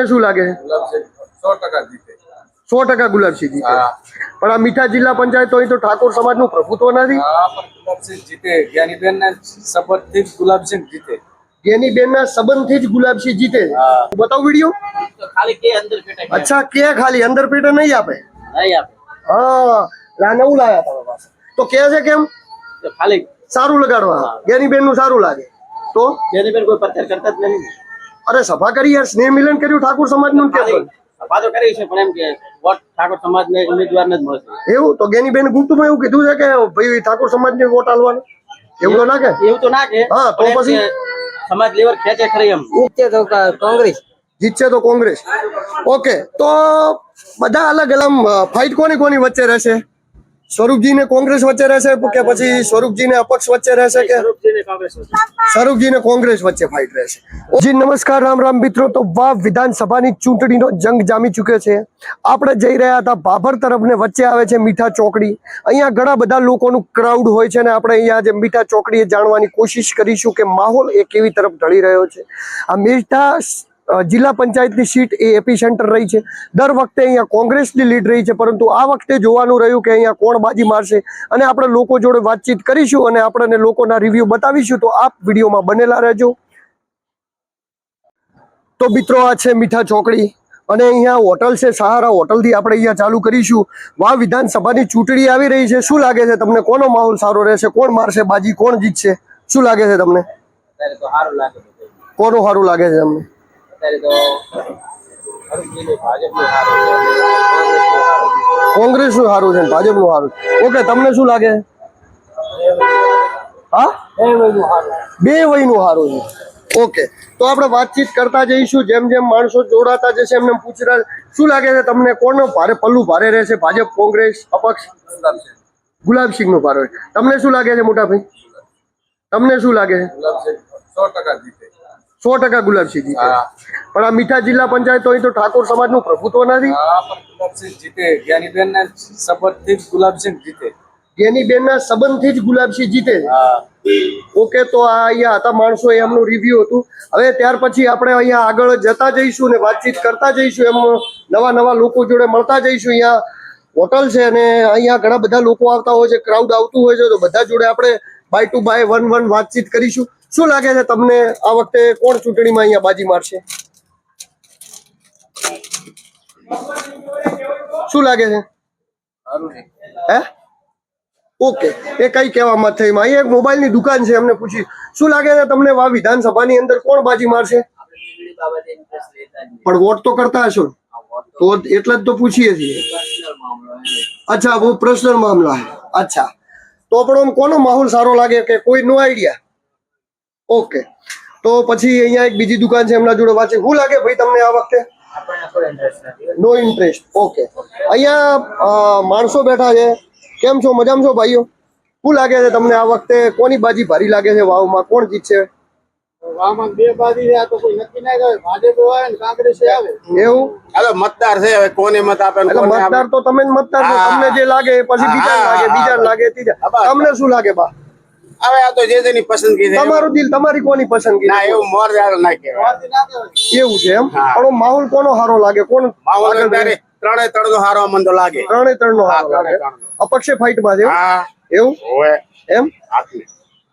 શું લાગે છે? 100% જીતે. 100% ગુલાબસિંહ જીતે. પણ આ મીઠા જિલ્લા પંચાયત તો અહીં તો ઠાકોર સમાજનું પ્રભુત્વ નથી. પણ ગુલાબસિંહ જીતે. જ્ઞાનીબેન ના શપથથી જ ગુલાબસિંહ જીતે. જ્ઞાનીબેન ના સંબંધથી જ ગુલાબસિંહ જીતે. બતાવો વિડીયો. ખાલી કે અંદર પેટે અચ્છા, કે ખાલી અંદર પેટે નહીં આપે? નહીં આપે. હા, નવું લાયા તમે પાસે. તો કે છે કેમ? તો ખાલી સારું લગાડવા. જ્ઞાનીબેન નું સારું લાગે તો જેની પર કોઈ પ્રચાર કરતા જ નહીં. અરે સભા કરી યાર, સ્નેહ મિલન કર્યું ઠાકોર સમાજ નું કેમ? સભા તો કરી છે પણ એમ કે વોટ ઠાકોર સમાજ ને ઉમેદવારને જ મળશે. એવું તો જ્ઞાનીબેન ગુપ્તમાં એવું કીધું છે કે ભાઈ ઠાકોર સમાજ ને વોટ આલવાનો, એવું તો ના કે? એવું તો ના કે. હા, તો પણ એમ પછી કે સમાજ લેવલ ખેંચે ખરી એમ. કોંગ્રેસ જીતશે તો કોંગ્રેસ. ઓકે, તો બધા અલગ અલગ ફાઇટ કોની કોની વચ્ચે રહેશે? સ્વરૂપજી ને કોંગ્રેસ વચ્ચે રહેશે કે પછી સ્વરૂપજી ને અપક્ષ વચ્ચે રહેશે કે સ્વરૂપજી ને કોંગ્રેસ વચ્ચે ફાઇટ રહેશે? જી નમસ્કાર, રામ રામ મિત્રો. તો વાવ વિધાનસભાની ચૂંટણીનો જંગ જામી ચૂક્યો છે. આપણે જઈ રહ્યા હતા ભાભર તરફ ને વચ્ચે આવે છે મીઠા ચોકડી. અહીંયા ઘણા બધા લોકોનું ક્રાઉડ હોય છે ને આપણે અહીંયા જે મીઠા ચોકડીએ જાણવાની કોશિશ કરીશું કે માહોલ એ કેવી તરફ ઢળી રહ્યો છે. આ મીઠા જિલ્લા પંચાયતની સીટ એ એપી સેન્ટર રહી છે. દર વખતે અહીંયા કોંગ્રેસની લીડ રહી છે, પરંતુ આ વખતે જોવાનું રહ્યું કે અહીંયા કોણ બાજી મારશે. અને આપણે લોકો જોડે વાતચીત કરીશું અને આપણને લોકોના રિવ્યુ બતાવીશું, તો આપ વિડીયોમાં બનેલા રહેજો. તો મિત્રો, આ છે મીઠા ચોકડી અને અહીંયા હોટલ છે સહારા હોટલથી આપણે અહીંયા ચાલુ કરીશું. વાવ વિધાનસભાની ચૂંટણી આવી રહી છે. શું લાગે છે તમને, કોનો માહોલ સારો રહેશે? કોણ મારશે બાજી? કોણ જીતશે? શું લાગે છે તમને? અત્યારે તો સારું લાગે છે. કોનું સારું લાગે છે તમને? અત્યારે તો ભાજપનું સારું છે. કોંગ્રેસનું સારું છે, ભાજપનું સારું છે. ઓકે, તમને શું લાગે? હા, બે વયનું સારું છે. ઓકે, તો આપણે વાતચીત કરતા જઈશું. જેમ જેમ માણસો જોડાતા જશે એમને પૂછતા શું લાગે છે તમને, કોનો ભારે પલ્લું ભારે રહેશે? ભાજપ, કોંગ્રેસ, અપક્ષ? ગુલાબસિંહ નું ભારે. તમને શું લાગે છે મોટા ભાઈ? તમને શું લાગે છે? ગુલાબસિંહ 100% જીતે. 100% ગુલાબસિંહ જીતે. પણ આ મીઠા જિલ્લા પંચાયત તો અહીં તો ઠાકોર સમાજનું પ્રભુત્વ નથી. પણ ગુલાબસિંહ જીતે. જ્ઞાનીબેન ના શપથથી જ ગુલાબસિંહ જીતે. જ્ઞાનીબેન ના સંબંધથી જ ગુલાબસિંહ જીતે. ઓકે, તો આ અહીંયા હતા માણસો, એમનું રિવ્યુ હતું. હવે ત્યાર પછી આપણે અહીંયા આગળ જતા જઈશું ને વાતચીત કરતા જઈશું. એમ નવા નવા લોકો જોડે મળતા જઈશું. અહીંયા હોટલ છે અને અહીંયા ઘણા બધા લોકો આવતા હોય છે, ક્રાઉડ આવતું હોય છે, તો બધા જોડે આપણે બાય ટુ બાય વન વાતચીત કરીશું. શું લાગે છે તમને, આ વખતે કોણ ચૂંટણીમાં અહીંયા બાજી મારશે? શું લાગે છે? હે? ઓકે, એ કઈ કહેવામાં થઈ. અહીંયા એક મોબાઈલની દુકાન છે, એમને પૂછી શું લાગે છે તમને, આ વિધાનસભાની અંદર કોણ બાજી મારશે? પણ વોટ તો કરતા હશો તો એટલે જ તો પૂછીએ છીએ. અચ્છા, બહુ પર્સનલ મામલા. અચ્છા, તો પણ કોનો માહોલ સારો લાગે કે કોઈ નો આઈડિયા? ઓકે, તો પછી અહીંયા એક બીજી દુકાન છે, એમના જોડે વાંચે. શું લાગે ભાઈ તમને આ વખતે? નો ઇન્ટરેસ્ટ. ઓકે, અહીંયા માણસો બેઠા છે. કેમ છો? મજામાં છો ભાઈઓ? શું લાગે છે તમને આ વખતે કોની બાજી ભારી લાગે છે? વાવમાં કોણ જીતશે? વાવમાં બે બાજી છે, આ તો કોઈ નક્કી ના કરે. ભાજપ આવે ને કોંગ્રેસ આવે. એવું? હાલો, મતદાર છે, હવે કોને મત આપે? એટલે મતદાર તો તમે જ મતદાર છો. તમને જે લાગે પછી બીજા લાગે, બીજા લાગે, ત્રીજા. તમને શું લાગે બા? હવે આ તો જે જેની પસંદગી છે. તમારું દિલ, તમારી કોની પસંદગી? ના, એવું મોર ના કહેવાય. એવું છે એમ? પણ માહોલ કોનો સારો લાગે? કોણ માહોલ અત્યારે ત્રણે ત્રણ નો હારો મન તો લાગે. ત્રણે ત્રણ નો સારો લાગે. અપક્ષે ફાઇટ માં છે એવું એમ?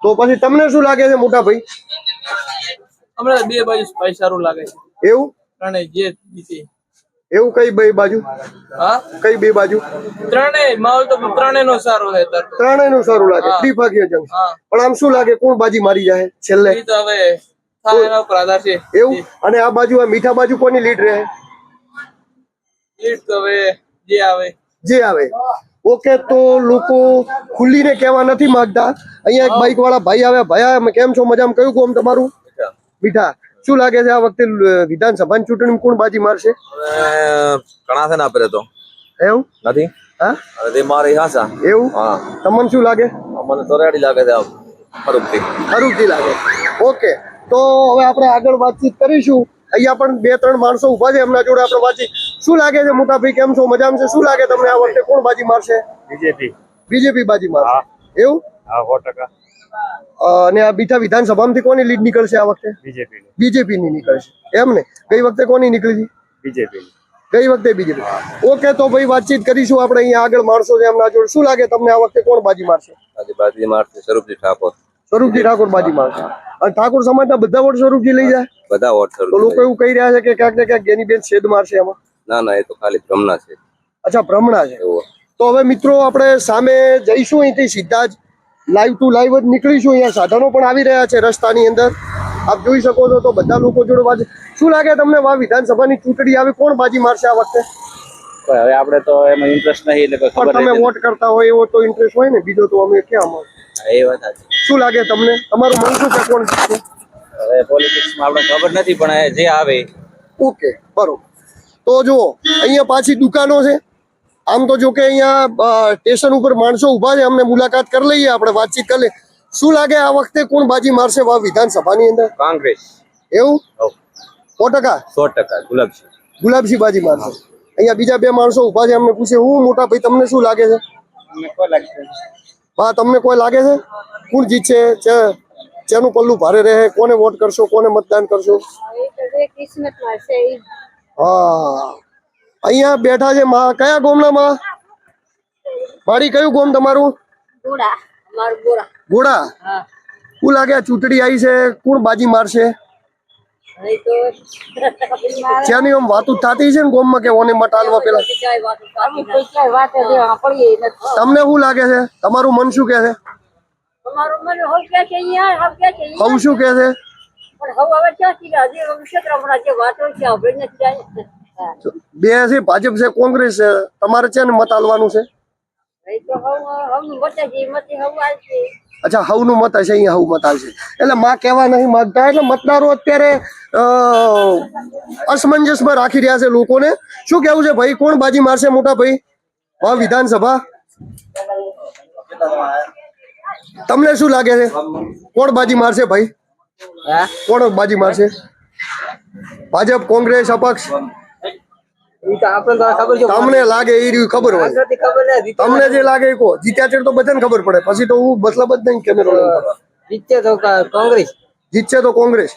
તો પછી તમને શું લાગે છે મોટા ભાઈ? હમણાં બે બાજુ સ્પાઈ સારું લાગે છે. એવું? ત્રણે જે જીતે. એવું કઈ બે બાજુ? હા, કઈ બે બાજુ? ત્રણેય માહોલ તો ત્રણેય નો સારો છે. ત્રણેય નું સારું લાગે. ત્રિભાગીય જંગ. પણ આમ શું લાગે, કોણ બાજી મારી જાય છેલ્લે? એ તો હવે એના ઉપર આધાર છે. એવું? અને આ બાજુ, આ મીઠા બાજુ કોની લીડ રહે? લીડ તો હવે જે આવે. જે આવે. ઓકે, તો લોકો ખુલ્લીને કહેવા નથી માંગતા. અહીંયા એક બાઇક વાળા ભાઈ આવ્યા. ભાઈ કેમ છો? મજામાં? કયું ગામ તમારું? મીઠા. શું લાગે છે આ વખતે વિધાનસભાની ચૂંટણીમાં કોણ બાજી મારશે? ઘણા છે ને આપણે તો એવું નથી. હા, તે મારી હાસા. એવું? હા. તમને શું લાગે? મને તો રેડી લાગે છે. ફરૂખથી લાગે. ઓકે, તો હવે આપણે આગળ વાતચીત કરીશું. અહીંયા પણ બે ત્રણ માણસો ઉભા છે, એમના જોડે આપણે વાતચીત. શું લાગે છે મોટા ભાઈ, કેમ છો? મજામાં છે? શું લાગે તમને આ વખતે કોણ બાજી મારશે? બીજેપી. બીજેપી બાજી મારશે. એવું? હા, 100%. અને આ બીજા વિધાનસભામાંથી કોની લીડ નીકળશે આ વખતે? બીજેપી ની નીકળશે એમ ને? ગઈ વખતે કોની નીકળી હતી? ગઈ વખતે બીજેપી. ઓકે, તો ભાઈ વાતચીત કરીશું આપણે. અહીંયા આગળ માણસો છે એમના જોડે. શું લાગે તમને આ વખતે કોણ બાજી મારશે? આજે બાજી મારશે સ્વરૂપજી ઠાકોર. સ્વરૂપજી ઠાકોર બાજી મારશે. અને ઠાકોર સમાજના બધા વોટ સ્વરૂપજી લઈ જાય? બધા વોટ તો લોકો એવું કહી રહ્યા છે કે ક્યાંક ને ક્યાંક ગેનીબેન છેદ મારશે એમાં. ના ના, એ તો ખાલી ભ્રમણા છે. અચ્છા, ભ્રમણા છે. તો હવે મિત્રો આપણે સામે જઈશું, અહીંથી સીધા જ લાઈવ ટુ લાઈવ જ નીકળીશું. અહીંયા સાધનો પણ આવી રહ્યા છે રસ્તાની અંદર, આપ જોઈ શકો છો. તો બધા લોકો જોડે વાત. શું લાગે તમને આ વિધાનસભાની ચૂંટણી આવી, કોણ બાજી મારશે આ વખતે? હવે આપણે તો એમાં ઇન્ટરેસ્ટ નહીં એટલે કોઈ પણ તમે વોટ કરતા હોય એવો તો ઇન્ટરેસ્ટ હોય ને, બીજો તો અમે ક્યાં અમારે. એ વાત સાચી. શું લાગે તમને? તમારું મન શું છે, કોણ જીતશે? હવે પોલિટિક્સમાં આપણે ખબર નથી, પણ જે આવે. ઓકે, બરોબર. તો જુઓ, અહીંયા પાછી દુકાનો છે. આમ તો જો કે અહીંયા સ્ટેશન ઉપર માણસો ઉભા છે, અમને મુલાકાત કરી લઈએ, આપણે વાતચીત કરી લઈએ. શું લાગે આ વખતે કોણ બાજી મારશે વિધાનસભાની અંદર? કોંગ્રેસ. એવું 100%? 100% ગુલાબજી. ગુલાબસિંહ બાજી મારશે. અહીંયા બીજા બે માણસો ઉભા છે, અમને પૂછે હું મોટા ભાઈ તમને શું લાગે છે? હા, તમને કોઈ લાગે છે કોણ જીતશે? જેનું પલ્લું ભારે રહે, કોને વોટ કરશો, કોને મતદાન કરશો? હા, અહીંયા બેઠા છે માં. કયા ગામના માં? મારી કયું ગામ તમારું? ગોડા. શું લાગે ચૂંટણી આવી છે, કોણ બાજી મારશે? ત્યાંની આમ વાતું થતી છે ને ગામમાં કે ઓને મત આલવા પેલા. તમને શું લાગે છે? તમારું મન શું કે છે? હવ શું કે છે? બે છે, ભાજપ છે, કોંગ્રેસ છે. તમારે છે ને મત આલવાનું છે? અચ્છા, હવનું મત હશે. અહીંયા હવ મત આવશે. એટલે માં કહેવા નહીં માંગતા. એટલે મતદારો અત્યારે અસમંજસમાં રાખી રહ્યા છે લોકોને. શું કેવું છે ભાઈ, કોણ બાજી મારશે મોટા ભાઈ વિધાનસભા? તમને શું લાગે છે કોણ બાજી મારશે ભાઈ? કોણ બાજી મારશે? ભાજપ, કોંગ્રેસ, અપક્ષ? તમને લાગે એ રહ્યું ખબર હોય. તમને જે લાગે એ કહો. જીત્યા છે તો બધાને ખબર પડે, પછી તો હું મતલબ જ નહીં. કેમેરો જીતશે તો કોંગ્રેસ. જીતશે તો કોંગ્રેસ.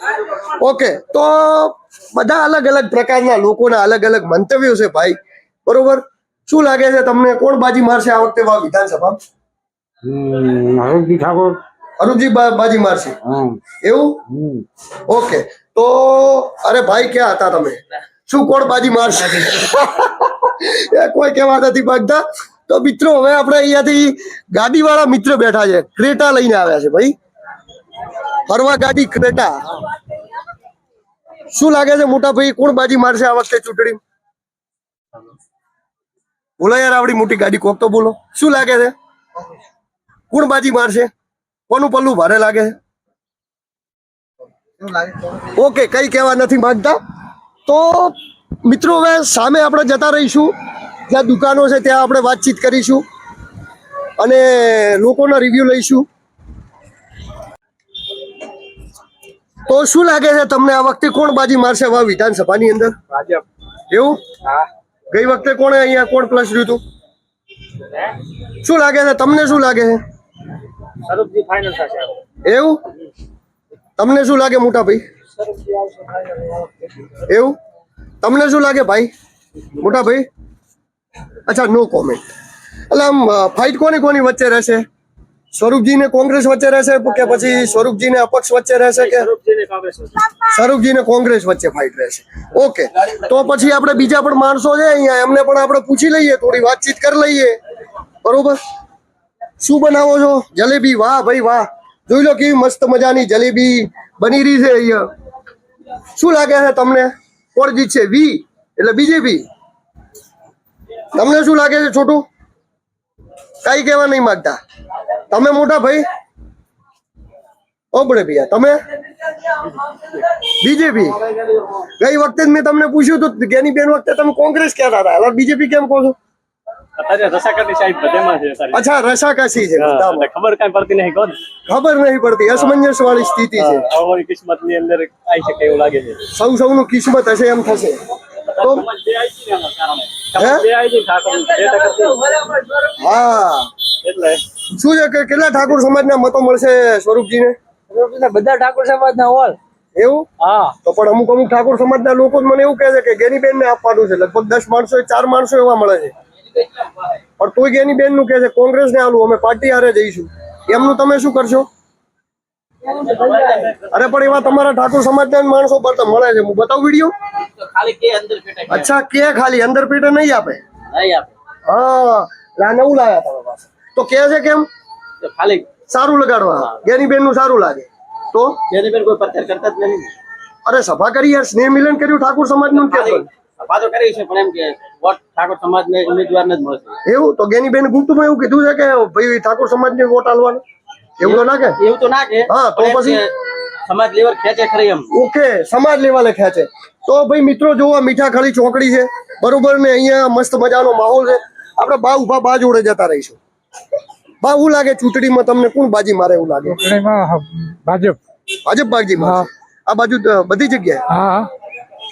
ઓકે, તો બધા અલગ અલગ પ્રકારના લોકોના અલગ અલગ મંતવ્યો છે ભાઈ, બરોબર. શું લાગે છે તમને કોણ બાજી મારશે આ વખતે વિધાનસભા? હરુભજી ઠાકોર. હરુભજી બાજી મારશે એવું? ઓકે, તો અરે ભાઈ ક્યાં હતા તમે? શું કોણ બાજી મારશે? એ કોઈ કહેવા નથી માંગતા. તો મિત્રો, હવે આપણે અહીંયાથી ગાડી વાળા મિત્ર બેઠા છે, ક્રેટા લઈને આવ્યા છે ભાઈ, ફરવા ગાડી ક્રેટા. શું લાગે છે મોટા ભાઈ, કોણ બાજી મારશે આ વખતે ચૂંટણી? બોલો યાર, આવડી મોટી ગાડી કોક તો બોલો. શું લાગે છે કોણ બાજી મારશે? કોનું પલ્લું ભારે લાગે છે? ઓકે, કઈ કહેવા નથી માંગતા. તો મિત્રો, હવે સામે આપણે જતા રહીશું, જ્યાં દુકાનો છે ત્યાં આપણે વાતચીત કરીશું અને લોકોના રિવ્યુ લઈશું. તો શું લાગે છે તમને આ વખતે કોણ બાજી મારશે વિધાનસભાની અંદર? ભાજપ. એવું? ગઈ વખતે કોણે અહીંયા કોણ પ્લસ રહ્યું હતું? શું લાગે છે તમને? શું લાગે છે? સ્વરૂપજી ફાઇનલ થશે. એવું? તમને શું લાગે મોટા ભાઈ? એવું? તમને શું લાગે ભાઈ મોટા ભાઈ? અચ્છા, નો કોમેન્ટ. એટલે આમ ફાઇટ કોની કોની વચ્ચે રહેશે? સ્વરૂપજી ને કોંગ્રેસ વચ્ચે રહેશે કે પછી સ્વરૂપજી ને અપક્ષ વચ્ચે રહેશે કે સ્વરૂપજી ને કોંગ્રેસ વચ્ચે ફાઇટ રહેશે? ઓકે, તો પછી આપણે બીજા પણ માણસો છે અહીંયા, એમને પણ આપણે પૂછી લઈએ, થોડી વાતચીત કરી લઈએ, બરોબર. શું બનાવો છો? જલેબી. વાહ ભાઈ વાહ, જોઈ લો કેવી મસ્ત મજાની જલેબી બની રહી છે અહીંયા. શું લાગે છે તમને કોણ જીતશે? વી એટલે બીજેપી. તમને શું લાગે છે છોટું? કઈ કહેવા નહીં માંગતા તમે મોટા ભાઈ? ઓબડે ભૈયા, તમે બીજેપી. ગઈ વખતે મેં તમને પૂછ્યું હતું, ગેની બેન વખતે તમે કોંગ્રેસ કહેતા હતા, હવે બીજેપી કેમ કહો છો? અચ્છા, રસાકસી છે. ખબર કઈ પડતી નહીં, કોણ ખબર નહીં પડતી, અસમંજસ વાળી સ્થિતિ છે. અમારી કિસ્મત ની અંદર આવી શકે એવું લાગે છે. સૌનું કિસ્મત હશે એમ થશે. તો હા, એટલે શું છે કે કેટલા ઠાકોર સમાજના મતો મળશે સ્વરૂપજીને? બધા ઠાકોર સમાજ ના હોલ. એવું? હા. તો પણ અમુક ઠાકોર સમાજના લોકો જ મને એવું કહે છે કે ગેનીબેન ને આપવાનું છે. લગભગ 10 માણસો 4 માણસો એવા મળે છે. પણ તોય ગેનીબેન નું કહે છે કોંગ્રેસને આલું, અમે પાર્ટી હારે જઈશું. એમનું તમે શું કરશો? અરે પણ એવા તમારા ઠાકોર સમાજના જ માણસો પર મળે છે. હું બતાવું વિડીયો? ખાલી કે અંદર પેટે અચ્છા, કે ખાલી અંદર પેટે નહીં આપે? નહીં આપે. હા, એટલે આ નવું લાયા તમે પાસે. તો કે છે કેમ? ખાલી સારું લગાડવા. ગેનીબેન નું સારું લાગે તો? જેની પર કોઈ પ્રચાર કરતા જ નહીં. અરે સભા કરી યાર, સ્નેહ મિલન કર્યું ઠાકોર સમાજ નું કે સભા તો કરી છે પણ એમ કે વોટ ઠાકોર સમાજ ને ઉમેદવારને જ મળશે. એવું? તો ગેનીબેન ગુપ્તમાં એવું કીધું છે કે ભાઈ ઠાકોર સમાજ ને વોટ આલવાનો, એવું તો ના કે? એવું તો ના કે. હા, તો પણ એમ પછી? કે સમાજ લેવલ ખેંચે ખરી એમ. ઓકે, સમાજ લેવલે ખેંચે. તો ભાઈ મિત્રો જોવા મીઠા ખાલી ચોકડી છે બરોબર ને, અહીંયા મસ્ત મજાનો માહોલ છે. આપણે બા ઉભા બા જોડે જતા રહીશું. બા, શું લાગે ચૂંટણીમાં તમને કોણ બાજી મારે એવું લાગે? ભાજપ. ભાજપ બાજી મારશે આ બાજુ બધી જગ્યાએ?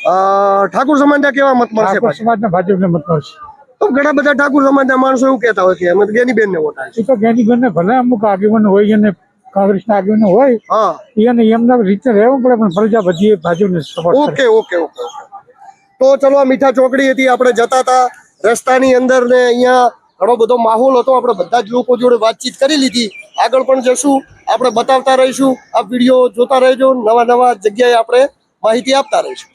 હા, ઠાકોર સમાજના કેવા મત મળશે? ઠાકોર સમાજના ભાજપને મત મળશે. તો ઘણા બધા ઠાકોર સમાજના માણસો એવું કહેતા હોય કે અમે ગેનીબેન ને વોટ આપીશું. એ તો જ્ઞાનીબેનને ભલે અમુક આગેવાનો હોય અને કોંગ્રેસના આગેવાનો હોય હા, એને એમના રીતે રહેવું પડે, પણ પ્રજા બધી ભાજપને સપોર્ટ કરે. ઓકે. તો ચલો, આ મીઠા ચોકડી હતી, આપણે જતા હતા રસ્તાની અંદર ને અહીંયા ઘણો બધો માહોલ હતો. આપણે બધા જ લોકો જોડે વાતચીત કરી લીધી. આગળ પણ જશું, આપણે બતાવતા રહીશું. આ વિડીયો જોતા રહેજો, નવા જગ્યાએ આપણે માહિતી આપતા રહીશું.